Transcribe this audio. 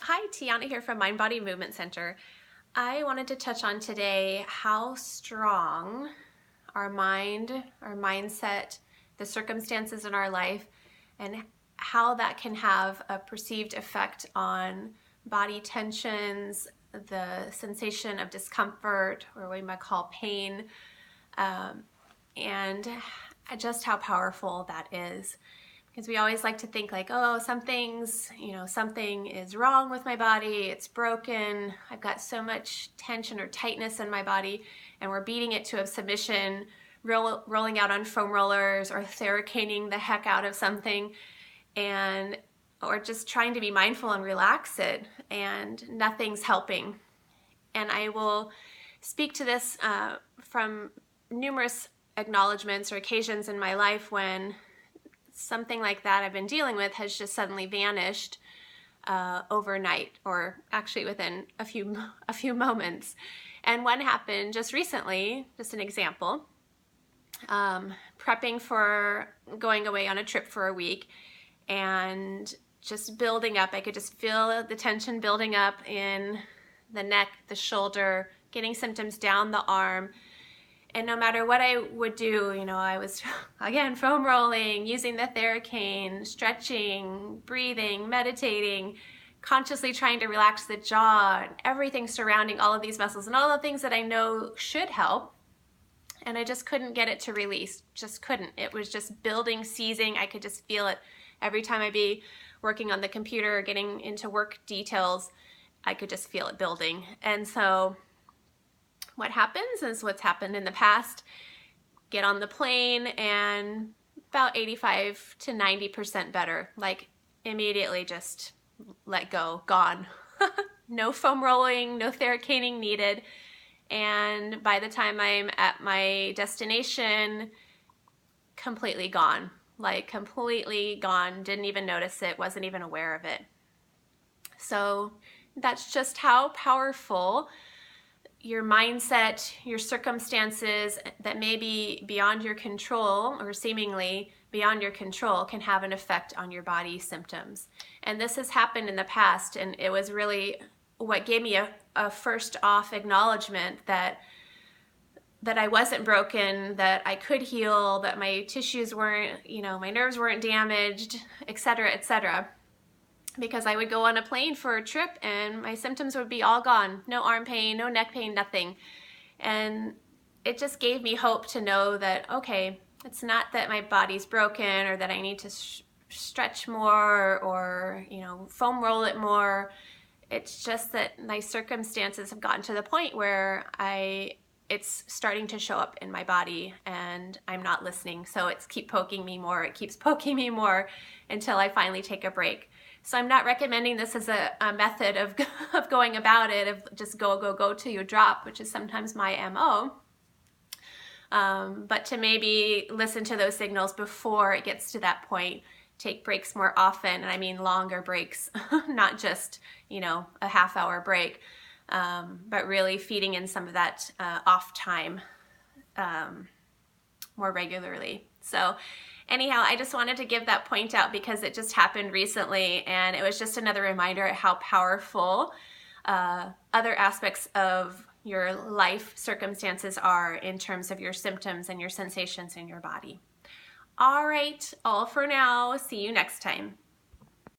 Hi, Tiana here from Mind Body Movement Center. I wanted to touch on today how strong our mind, our mindset, the circumstances in our life, and how that can have a perceived effect on body tensions, the sensation of discomfort, or what we might call pain, and just how powerful that is. Because we always like to think like, oh, something is wrong with my body, it's broken, I've got so much tension or tightness in my body, and we're beating it to a submission, rolling out on foam rollers or Theracaning the heck out of something, or just trying to be mindful and relax it, and nothing's helping. And I will speak to this from numerous acknowledgments or occasions in my life when something like that I've been dealing with has just suddenly vanished overnight, or actually within a few moments. And one happened just recently, just an example, prepping for going away on a trip for a week, and just building up. I could just feel the tension building up in the neck, the shoulder, getting symptoms down the arm. And no matter what I would do, I was, again, foam rolling, using the Theracane, stretching, breathing, meditating, consciously trying to relax the jaw, and everything surrounding all of these muscles and all the things that I know should help. And I just couldn't get it to release, just couldn't. It was just building, seizing. I could just feel it. Every time I'd be working on the computer or getting into work details, I could just feel it building. And so what happens is what's happened in the past. Get on the plane and about 85 to 90% better, like immediately just let go, gone. No foam rolling, no Theracaning needed. And by the time I'm at my destination, completely gone, didn't even notice it, wasn't even aware of it. So that's just how powerful your mindset, your circumstances that may be beyond your control or seemingly beyond your control can have an effect on your body symptoms. And this has happened in the past, and it was really what gave me a first off acknowledgement that I wasn't broken, that I could heal, that my tissues weren't, my nerves weren't damaged, etc., etc. Because I would go on a plane for a trip and my symptoms would be all gone. No arm pain, no neck pain, nothing. And it just gave me hope to know that, okay, it's not that my body's broken or that I need to stretch more or, foam roll it more. It's just that my circumstances have gotten to the point where it's starting to show up in my body and I'm not listening. So it keeps poking me more until I finally take a break. So I'm not recommending this as a method of going about it, of just go till you drop, which is sometimes my MO. But to maybe listen to those signals before it gets to that point. Take breaks more often, and I mean longer breaks, not just, a half-hour break, but really feeding in some of that off time more regularly. So anyhow, I just wanted to give that point out because it just happened recently, and it was just another reminder how powerful other aspects of your life circumstances are in terms of your symptoms and your sensations in your body. All right, all for now. See you next time.